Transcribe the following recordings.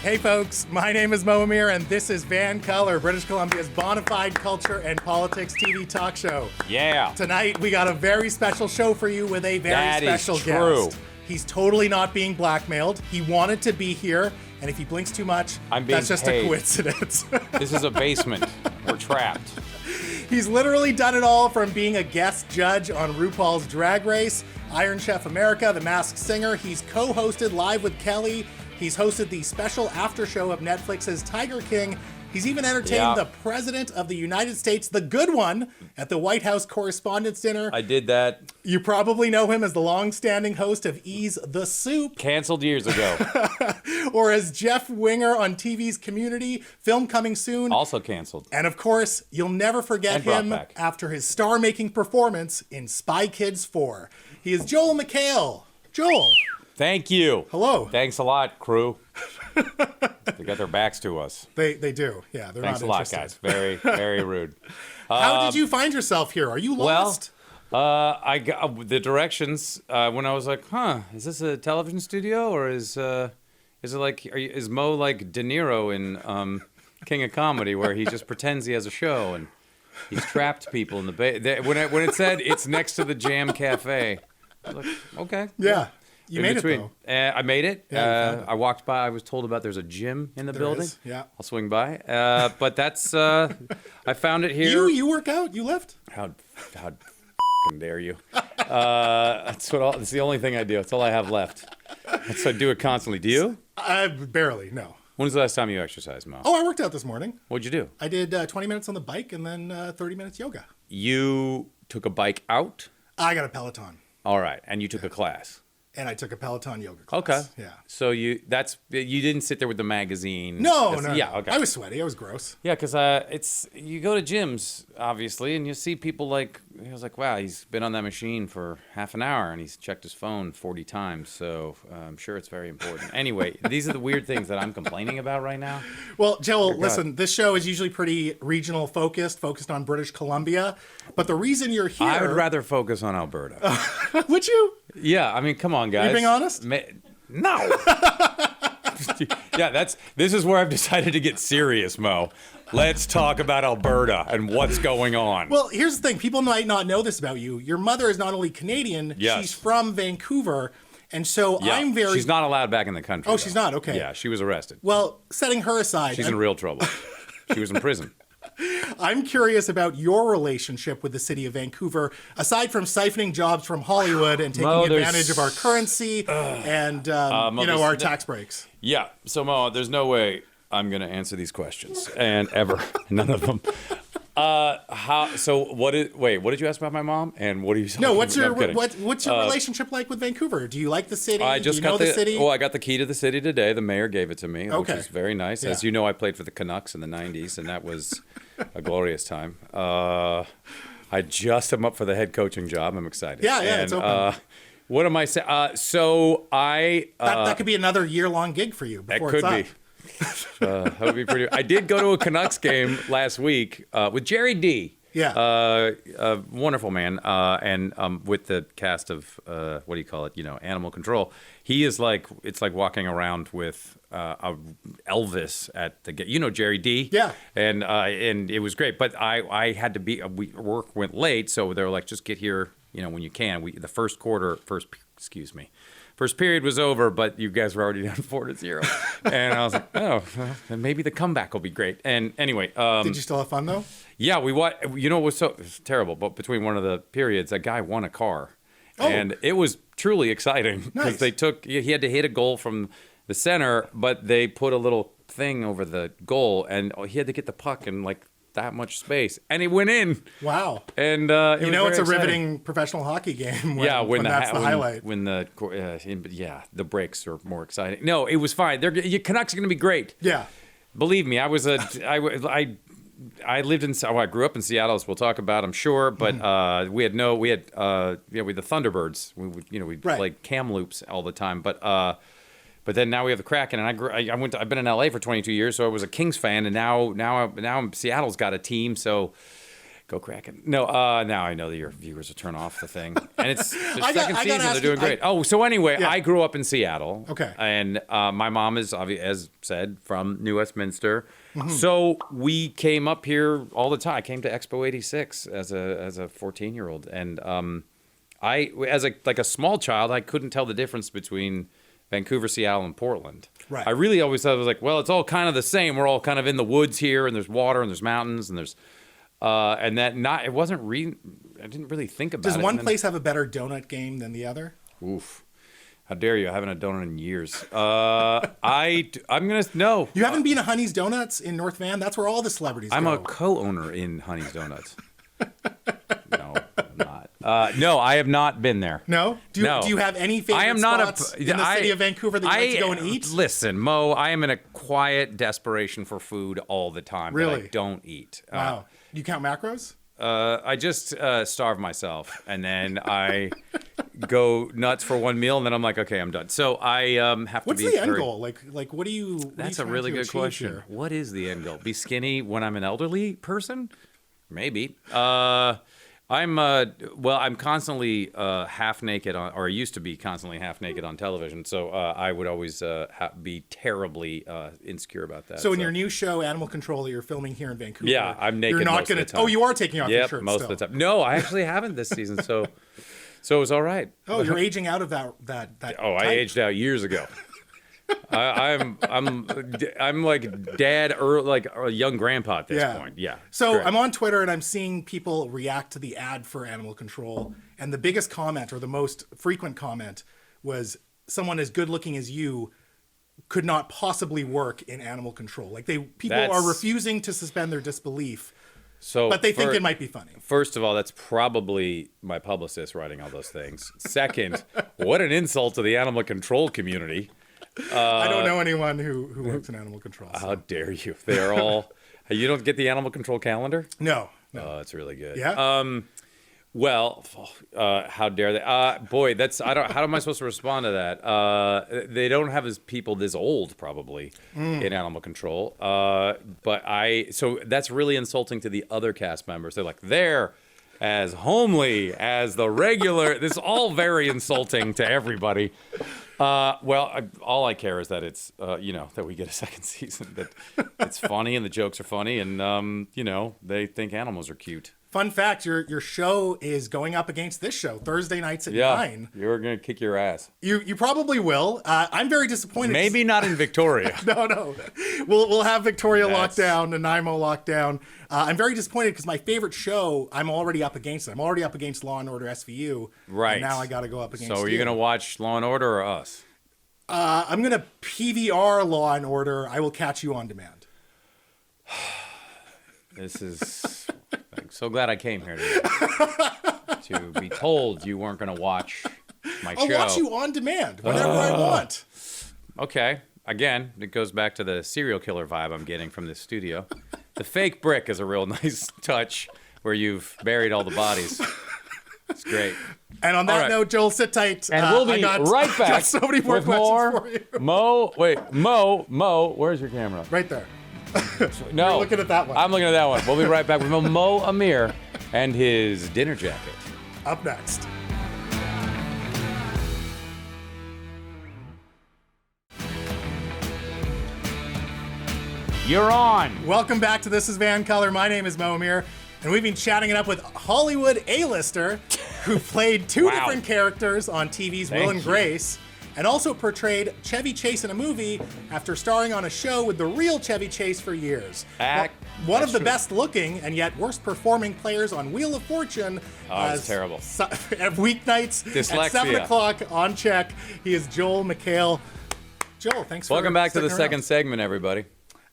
Hey folks, my name is Mo Amir and this is VANCOLOUR, British Columbia's bona fide culture and politics TV talk show. Yeah. Tonight we got a very special show for you with a very special guest. He's totally not being blackmailed. He wanted to be here, and if he blinks too much, that's just paid. a coincidence. This is a basement. We're trapped. He's literally done it all, from being a guest judge on RuPaul's Drag Race, Iron Chef America, The Masked Singer. He's co-hosted Live with Kelly. He's hosted the special after show of Netflix's Tiger King. He's even entertained the President of the United States, the good one, at the White House Correspondents' Dinner. I did that. You probably know him as the long-standing host of Ease the Soup. Canceled years ago. Or as Jeff Winger on TV's Community, film coming soon. Also canceled. And of course, you'll never forget him after his star-making performance in Spy Kids 4. He is Joel McHale. Joel. Thank you. Hello. Thanks a lot, crew. They got their backs to us. They do. Yeah, they're Thanks not a lot, interested. guys. Very, very rude. How did you find yourself here? Are you lost? I got the directions when I was like, is this a television studio or is it like, is Mo like De Niro in King of Comedy, where he just pretends he has a show and he's trapped people in the bay? When it said it's next to the Jam Cafe, I was like, okay. Yeah. You made it, though. I made it. Yeah, I walked by. I was told about there's a gym in the building. Is, yeah. I'll swing by. But that's, I found it here. You work out? You lift? How dare you? That's the only thing I do. That's all I have left. So I do it constantly. Do you? Barely, no. When's the last time you exercised, Mo? Oh, I worked out this morning. What'd you do? I did 20 minutes on the bike and then 30 minutes yoga. You took a bike out? I got a Peloton. All right. And you took a class? And I took a Peloton yoga class. Okay. Yeah. So you didn't sit there with the magazine. No. Yeah. Okay. I was sweaty. I was gross. Yeah, because you go to gyms obviously, and you see people like, I was like, wow, he's been on that machine for half an hour and he's checked his phone 40 times. So I'm sure it's very important. Anyway, these are the weird things that I'm complaining about right now. Well, Joel, listen, this show is usually pretty regional focused on British Columbia. But the reason you're here, I would rather focus on Alberta. Would you? Yeah, I mean, come on, guys. Are you being honest? No. Yeah, this is where I've decided to get serious, Mo. Let's talk about Alberta and what's going on. Well, here's the thing. People might not know this about you. Your mother is not only Canadian, she's from Vancouver. And so She's not allowed back in the country. Oh, she's not? Okay. Yeah, she was arrested. Well, setting her aside. She's in real trouble. She was in prison. I'm curious about your relationship with the city of Vancouver, aside from siphoning jobs from Hollywood and taking advantage of our currency and our tax breaks. Yeah. So, Mo, there's no way I'm going to answer these questions, and ever. None of them. What did you ask about my mom? And what are you? No, what's your relationship like with Vancouver? Do you like the city? Do you know the city? Well, I got the key to the city today. The mayor gave it to me, which was very nice. Yeah. As you know, I played for the Canucks in the 90s, and that was a glorious time. I just am up for the head coaching job. I'm excited. Yeah, it's open. What am I saying? That could be another year-long gig for you before it's up. That could be. That would be pretty. I did go to a Canucks game last week with Jerry D. Yeah. A wonderful man. And with the cast of, what do you call it? Animal Control. He is like, it's like walking around with Elvis at the game. Jerry D. Yeah. And it was great. But I had to be, work went late. So they were like, just get here, when you can. The first period was over, but you guys were already down 4-0. And I was like, oh, well, maybe the comeback will be great. And anyway. Did you still have fun, though? Yeah, it was terrible. But between one of the periods, a guy won a car. Oh. And it was truly exciting. Because he had to hit a goal from the center, but they put a little thing over the goal. And he had to get the puck in that much space, and it went in. Wow! And it's a riveting professional hockey game. When that's the highlight. When the breaks are more exciting. No, it was fine. Canucks are going to be great. Yeah, believe me. I lived in. I grew up in Seattle, as we'll talk about, I'm sure. But we had the Thunderbirds. We played Kamloops all the time, But then now we have the Kraken, and I've been in LA for 22 years, so I was a Kings fan, and now Seattle's got a team, so Go Kraken. No, now I know that your viewers will turn off the thing. And it's the second I season. gotta They're doing great. So anyway, Yeah. I grew up in Seattle. Okay. And my mom is, as said, from New Westminster. So we came up here all the time. I came to Expo 86 as a 14-year-old. And I, as a small child, I couldn't tell the difference between Vancouver, Seattle, and Portland. Right. I really always thought it was like, well, it's all kind of the same. We're all kind of in the woods here, and there's water, and there's mountains, and there's... I didn't really think about it. Does one place have a better donut game than the other? Oof. How dare you? I haven't had a donut in years. No. You haven't been to Honey's Donuts in North Van? That's where all the celebrities I'm go. a co-owner in Honey's Donuts. No, I'm not. No, I have not been there. No? Do you have any favorite spots in the city of Vancouver that you like to go and eat? Listen, Mo, I am in a quiet desperation for food all the time. Really? That I don't eat. Wow. You count macros? I just starve myself, and then I go nuts for one meal, and then I'm like, okay, I'm done. So I have to What's be the end goal? Like, what do you? That's a really good question. Here? What is the end goal? Be skinny when I'm an elderly person? Maybe. I'm constantly half naked or I used to be constantly half naked on television. So I would always be terribly insecure about that. So in your new show, Animal Control, that you're filming here in Vancouver, yeah, I'm naked. You're not going to. Oh, you are taking off your shirt. Most still. of the time. No, I actually haven't this season. So it was all right. Oh, you're aging out of that. Oh, I aged out years ago. I'm like dad or like a young grandpa at this point. Yeah. So correct. I'm on Twitter and I'm seeing people react to the ad for Animal Control, and the biggest comment or the most frequent comment was someone as good looking as you could not possibly work in Animal Control. Like people are refusing to suspend their disbelief. But they think it might be funny. First of all, that's probably my publicist writing all those things. Second, what an insult to the animal control community. I don't know anyone who works in animal control. So. How dare you? They are all... You don't get the animal control calendar? No. Oh, it's really good. Yeah? Well, how dare they? Boy, how am I supposed to respond to that? They don't have people this old, probably, in animal control. So that's really insulting to the other cast members. They're like, they're as homely as the regular. This is all very insulting to everybody. All I care is that it's, that we get a second season, that it's funny and the jokes are funny and, they think animals are cute. Fun fact, your show is going up against this show Thursday nights at 9. You're going to kick your ass. You probably will. I'm very disappointed. Maybe not in Victoria. No. We'll have Victoria locked down, Nanaimo locked down. I'm very disappointed because my favorite show, I'm already up against it. I'm already up against Law and Order SVU. Right. And now I got to go up against So are you going to watch Law and Order or us? I'm going to PVR Law and Order. I will catch you on demand. This is... I'm so glad I came here today to be told you weren't going to watch my show. I'll watch you on demand whenever I want. Okay. Again, it goes back to the serial killer vibe I'm getting from this studio. The fake brick is a real nice touch where you've buried all the bodies. It's great. And on that note, Joel, sit tight. And we'll be right back. Got so many more questions for you. Mo, where's your camera? Right there. No. You're looking at that one. I'm looking at that one. We'll be right back with Mo Amir and his dinner jacket. Up next. You're on. Welcome back to This is VANCOLOUR. My name is Mo Amir, and we've been chatting it up with Hollywood A-lister who played two different characters on TV's Will and Grace, and also portrayed Chevy Chase in a movie after starring on a show with the real Chevy Chase for years. One of the best looking and yet worst performing players on Wheel of Fortune. Oh, it's terrible. Weeknights Dyslexia. at 7 o'clock on Check. He is Joel McHale. Joel, thanks for Welcome back to the sticking second around. segment, everybody.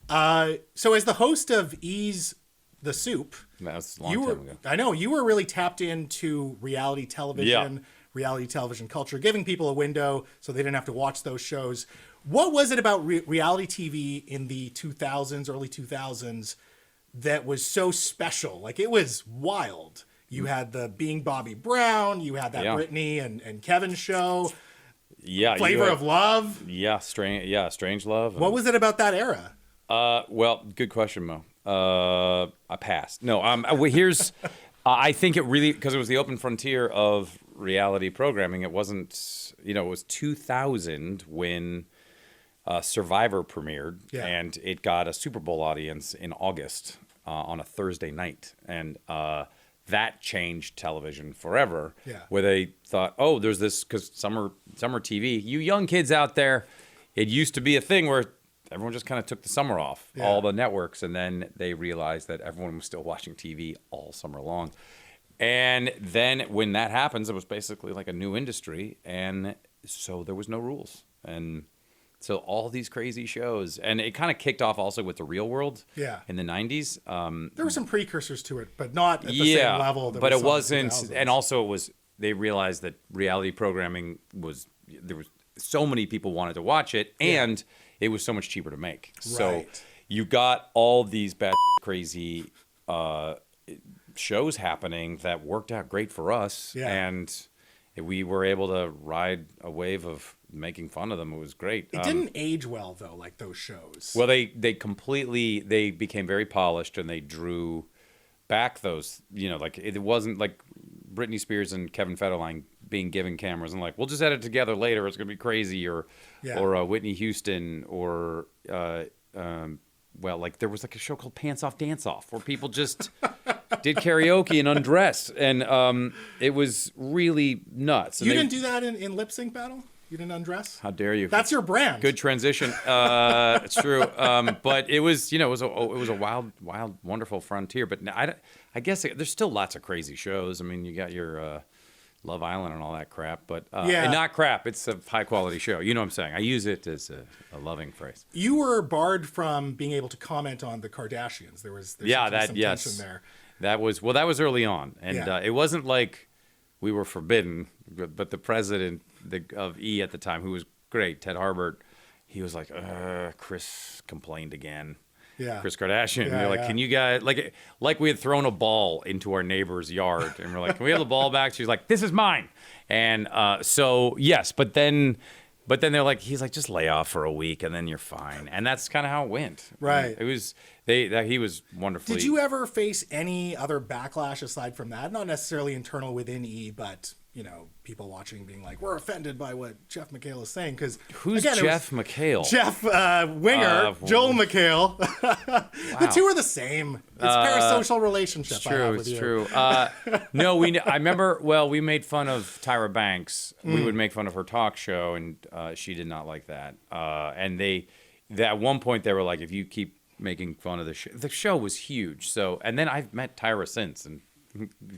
So as the host of Ease the Soup, That's a long time ago. I know, you were really tapped into reality television, reality television culture, giving people a window so they didn't have to watch those shows. What was it about reality TV in the 2000s, early 2000s, that was so special? Like, it was wild. You had the Being Bobby Brown, you had that Britney and Kevin show. Yeah. Flavor of Love. Yeah, Strange Love. What was it about that era? Well, good question, Mo. I passed. No, here's. I think it really, because it was the open frontier of reality programming. It wasn't, it was 2000 when Survivor premiered, and it got a Super Bowl audience in August on a Thursday night, and that changed television forever. Yeah. Where they thought, oh, there's this, because summer TV, you young kids out there, it used to be a thing where everyone just kind of took the summer off, all the networks, and then they realized that everyone was still watching TV all summer long. And then when that happens, it was basically like a new industry, and so there was no rules. And so all these crazy shows, and it kind of kicked off also with The Real World in the 90s. There were some precursors to it, but not at the same level. That but we it saw wasn't, and also it was, they realized that reality programming there was so many people wanted to watch it, and it was so much cheaper to make. So you got all these bad crazy shows happening that worked out great for us, and we were able to ride a wave of making fun of them. It was great. It didn't age well though, like those shows. Well, they became very polished, and they drew back those, like it wasn't like Britney Spears and Kevin Federline being given cameras and like, we'll just edit it together later, it's gonna be crazy, or Whitney Houston, or like there was like a show called Pants Off Dance Off where people just did karaoke and undressed, and it was really nuts. And you didn't do that in Lip Sync Battle? You didn't undress? How dare you? That's your brand. Good transition. It's true. But it was, it was a wild, wonderful frontier. But I guess there's still lots of crazy shows. I mean, you got your Love Island and all that crap, but and not crap. It's a high quality show. You know what I'm saying? I use it as a loving phrase. You were barred from being able to comment on the Kardashians. There's some tension there. That was early on, and it wasn't like we were forbidden, but the president of E at the time, who was great, Ted Harbert, he was like, Chris complained again. Yeah. Chris Kardashian. Yeah, like, can you guys, like we had thrown a ball into our neighbor's yard, and we're like, can we have the ball back? She's like, this is mine. And so, yes, but then they're like, he's like, just lay off for a week and then you're fine. And that's kind of how it went. Right. It was, he was wonderfully. Did you ever face any other backlash aside from that? Not necessarily internal within E, but, people watching being like, we're offended by what Jeff McHale is saying. Because who's Jeff McHale? Jeff Winger, Joel McHale. Wow. The two are the same. It's a parasocial relationship. It's true. It's true. No, I remember. Well, we made fun of Tyra Banks. We would make fun of her talk show, and she did not like that. And at one point they were like, if you keep making fun of the show was huge. So, and then I've met Tyra since, and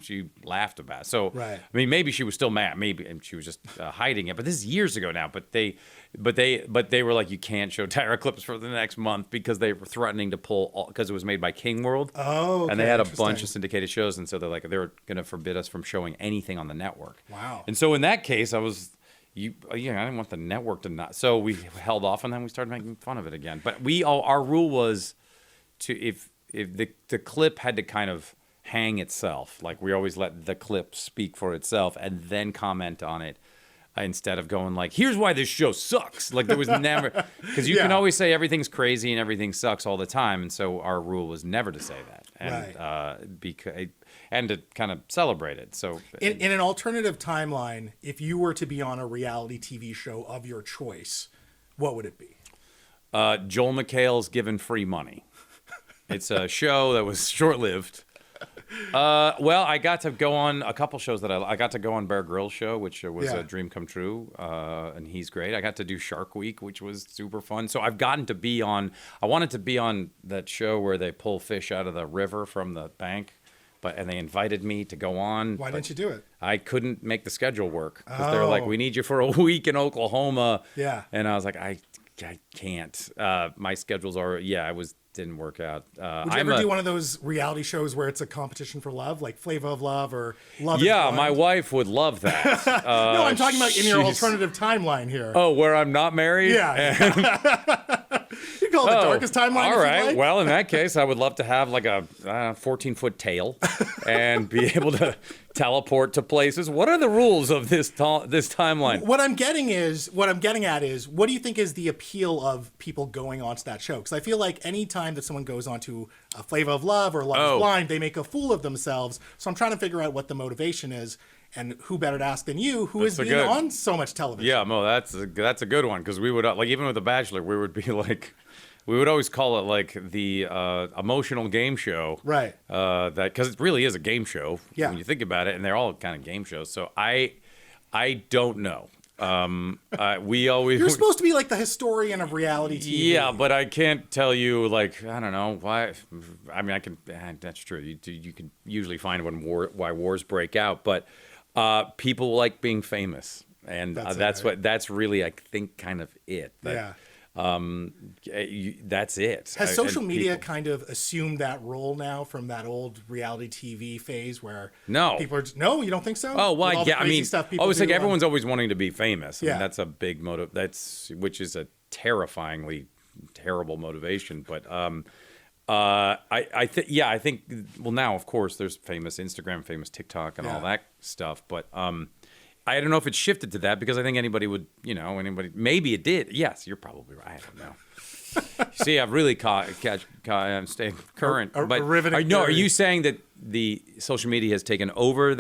she laughed about it. So, I mean, maybe she was still mad. Maybe and she was just hiding it. But this is years ago now. But they were like, you can't show Tyra clips for the next month because they were threatening to pull because it was made by King World. Oh, okay, and they had a bunch of syndicated shows, and so they're like, they were going to forbid us from showing anything on the network. Wow. And so in that case, I didn't want the network to not. So we held off, and then we started making fun of it again. But our rule was if the clip had to kind of hang itself, like we always let the clip speak for itself and then comment on it, instead of going like, here's why this show sucks. Like there was never, because you can always say everything's crazy and everything sucks all the time, and so our rule was never to say that, and and to kind of celebrate it. So in an alternative timeline, if you were to be on a reality TV show of your choice, what would it be? Joel McHale's Given Free Money. It's a show that was short-lived. Well, I got to go on a couple shows that I got to go on Bear Grylls' show, which was a dream come true, and he's great. I got to do Shark Week, which was super fun. So I've gotten to be on. I wanted to be on that show where they pull fish out of the river from the bank, and they invited me to go on. Why didn't you do it? I couldn't make the schedule work because they're like, we need you for a week in Oklahoma. Yeah, and I was like, I can't. My schedules are. Didn't work out. Would you ever do one of those reality shows where it's a competition for love, like Flavor of Love or Love? Yeah, my wife would love that. No, I'm talking about in your alternative timeline here. Oh, where I'm not married? Yeah. Because call it the darkest timeline. All if you'd right. like. Well, in that case, I would love to have like a 14-foot tail and be able to teleport to places. What are the rules of this timeline? What I'm getting at is, what do you think is the appeal of people going onto that show? Because I feel like any time that someone goes onto a Flavor of Love or Love is Blind, they make a fool of themselves. So I'm trying to figure out what the motivation is, and who better to ask than you, who is being on so much television. Yeah, Mo, that's a good one, because we would like, even with The Bachelor, we would be like, we would always call it like the emotional game show, right? That because it really is a game show when you think about it, and they're all kind of game shows. So I don't know. We always You're supposed to be like the historian of reality TV. Yeah, but I can't tell you, like, I don't know why. I mean, I can. That's true. You can usually find why wars break out, but people like being famous, and that's really, I think, kind of it. That's it. Has social media kind of assumed that role now from that old reality TV phase where people are no, you don't think so? Oh, well, yeah. I mean, I always think everyone's always wanting to be famous. I mean, that's a big motive. Which is a terrifyingly terrible motivation. But I think. Well, now of course there's famous Instagram, famous TikTok, and all that stuff. But I don't know if it shifted to that, because I think anybody would, maybe it did. Yes, you're probably right. I don't know. See, I've really staying current. Are you saying that the social media has taken over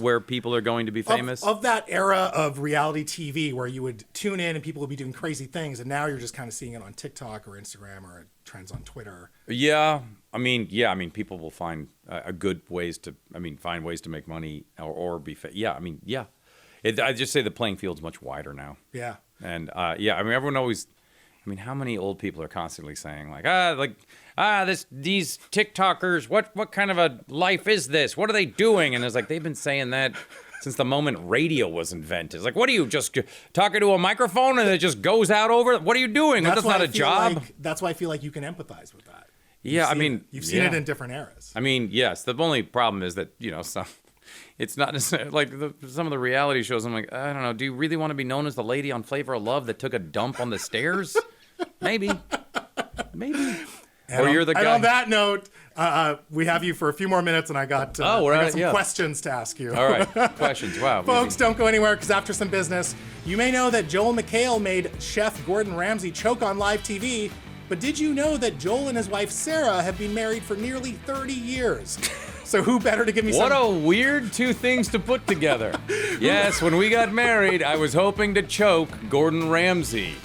where people are going to be famous? Of that era of reality TV where you would tune in and people would be doing crazy things, and now you're just kind of seeing it on TikTok or Instagram or trends on Twitter. Yeah. I mean, people will find ways to make money or be I just say the playing field's much wider now. Yeah. And everyone always. I mean, how many old people are constantly saying these TikTokers? What kind of a life is this? What are they doing? And it's like they've been saying that since the moment radio was invented. It's like, what are you, just talking to a microphone and it just goes out over? What are you doing? That's not a job. That's why I feel like you can empathize with that. Yeah, you've seen it in different eras. I mean, yes. The only problem is that it's not necessarily like some of the reality shows. I'm like, I don't know. Do you really want to be known as the lady on Flavor of Love that took a dump on the stairs? Maybe. Or you're the guy. And on that note, we have you for a few more minutes, and I got some questions to ask you. All right, questions. Wow. Folks, don't go anywhere, because after some business, you may know that Joel McHale made Chef Gordon Ramsay choke on live TV. But did you know that Joel and his wife Sarah have been married for nearly 30 years? So who better to give me What a weird two things to put together. Yes, when we got married, I was hoping to choke Gordon Ramsay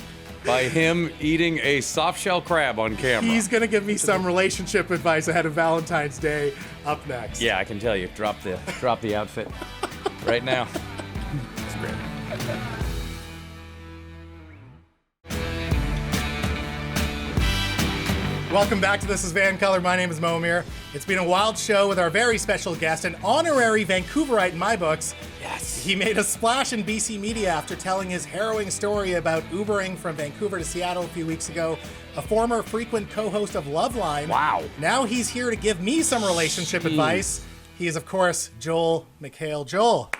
by him eating a soft-shell crab on camera. He's going to give me some relationship advice ahead of Valentine's Day up next. Yeah, I can tell you. Drop the outfit right now. It's great. Welcome back to This is VANCOLOUR. My name is Mo Amir. It's been a wild show with our very special guest, an honorary Vancouverite in my books. Yes. He made a splash in BC media after telling his harrowing story about Ubering from Vancouver to Seattle a few weeks ago. A former frequent co-host of Loveline. Wow. Now he's here to give me some relationship advice. He is, of course, Joel McHale. Joel.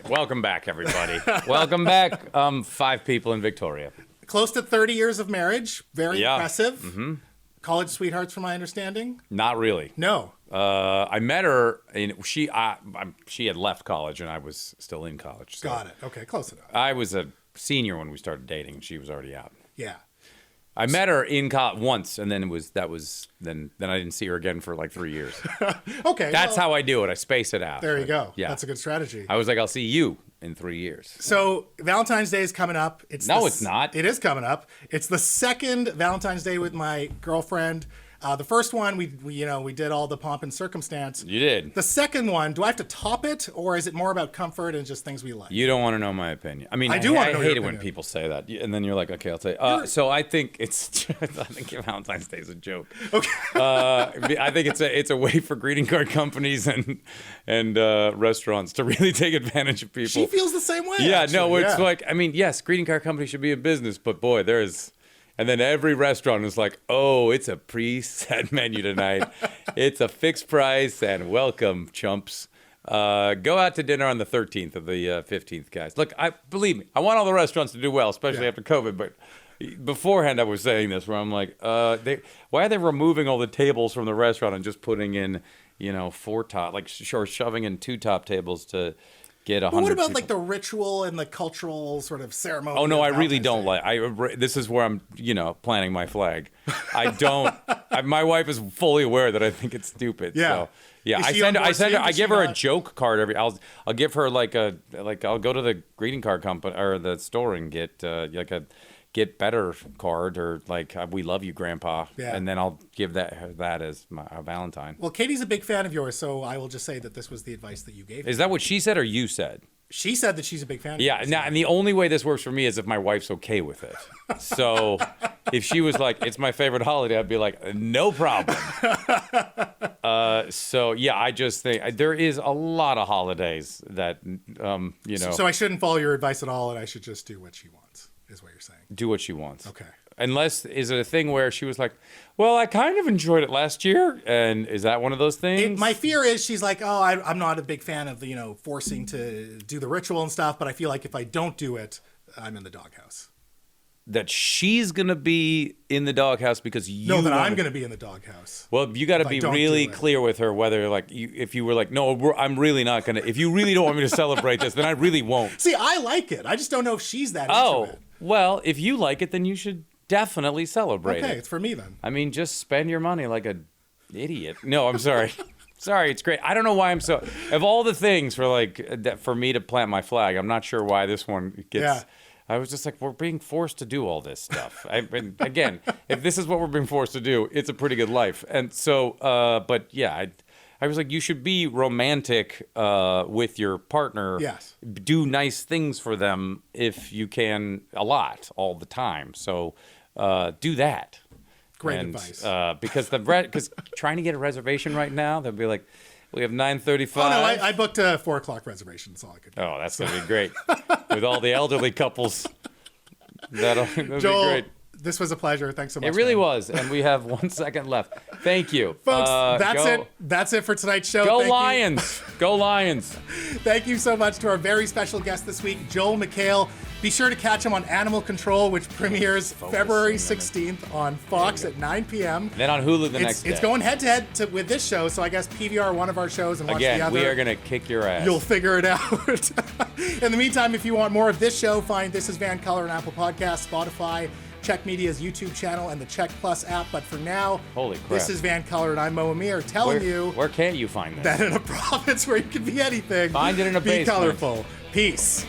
Welcome back, everybody. Welcome back. 5 people in Victoria. Close to 30 years of marriage. Very impressive. Mm-hmm. College sweethearts, from my understanding? Not really. No. I met her, and she had left college, and I was still in college. So Got it. Okay, close enough. I was a senior when we started dating, and she was already out. Yeah. I met her in college once, and then then I didn't see her again for like 3 years. Okay. That's how I do it. I space it out. There you go. Yeah. That's a good strategy. I was like, I'll see you in 3 years. So Valentine's Day is coming up. It's not. It is coming up. It's the second Valentine's Day with my girlfriend. The first one, we did all the pomp and circumstance. You did. The second one, do I have to top it, or is it more about comfort and just things we like? You don't want to know my opinion. I mean, I hate it when people say that, and then you're like, okay, I'll tell you. So I think I think Valentine's Day is a joke. Okay. I think it's a way for greeting card companies and restaurants to really take advantage of people. She feels the same way. Yeah, actually. no, it's like, I mean, yes, greeting card companies should be a business, but boy, there's. And then every restaurant is like, oh, it's a preset menu tonight. It's a fixed price, and welcome, chumps. Go out to dinner on the 13th or the 15th, guys. Look, believe me, I want all the restaurants to do well, especially after COVID, beforehand I was saying this, where I'm like, why are they removing all the tables from the restaurant and just putting in, 4 top, like shoving in 2 top tables to get 100 But what about people. like the ritual and the cultural sort of ceremony? Oh no, of I really Valentine's don't Day? this is where I'm, planting my flag. I don't. My wife is fully aware that I think it's stupid. Yeah. So, yeah. Is I she on send. I board send. too? Her, I Does she give her a not- joke card I'll give her I'll go to the greeting card company or the store and get like a get better card or like we love you, Grandpa. Yeah. And then I'll give that as my Valentine. Well, Katie's a big fan of yours, so I will just say that this was the advice that you gave her. Is that what she said or you said? She said that she's a big fan of Yeah, yours. now, and the only way this works for me is if my wife's okay with it. So if she was like, it's my favorite holiday, I'd be like, no problem. So yeah, I just think there is a lot of holidays that, So I shouldn't follow your advice at all, and I should just do what she wants, is what you're saying. do what she wants. Okay. Unless, is it a thing where she was like, well, I kind of enjoyed it last year? And is that one of those things? My fear is she's like, oh, I'm not a big fan of the, forcing to do the ritual and stuff, but I feel like if I don't do it, I'm in the doghouse. That she's going to be in the doghouse because you No, that I'm wanna- going to be in the doghouse. Well, you got to If I be don't really do it. clear with her whether, like, if you were like, no, I'm really not going to. If you really don't want me to celebrate this, then I really won't. See, I like it. I just don't know if she's that Oh, into it. well, if you like it, then you should definitely celebrate Okay, it. it's for me then. I mean, just spend your money like a idiot. No, I'm sorry. Sorry, it's great. I don't know why I'm so. Of all the things for me to plant my flag, I'm not sure why this one gets. Yeah. I was just like, we're being forced to do all this stuff. And again, if this is what we're being forced to do, it's a pretty good life. And so, but yeah, I was like, you should be romantic with your partner. Yes. Do nice things for them if you can, a lot, all the time. So do that. Great advice. Because trying to get a reservation right now, they'll be like, we have 9:35. Oh, no, I booked a 4 o'clock reservation. That's all I could do. Oh, that's going to be great. With all the elderly couples. That'll be Joel, great. this was a pleasure. Thanks so much. It really man. was. And we have 1 second left. Thank you. Folks, that's go, it. That's it for tonight's show. Go Thank you. Lions. Go Lions. Thank you so much to our very special guest this week, Joel McHale. Be sure to catch him on Animal Control, which premieres February 16th on Fox at 9 p.m. Then on Hulu the next day. It's going head-to-head with this show, so I guess PVR one of our shows and watch the Again, other. we are going to kick your ass. You'll figure it out. In the meantime, if you want more of this show, find This Is VANCOLOUR on Apple Podcasts, Spotify, Check Media's YouTube channel, and the Check Plus app. But for now, Holy crap. This is VANCOLOUR, and I'm Mo Amir telling you Where can't you find this? that in a province where you can be anything, Find it in a be basement. colorful. Peace.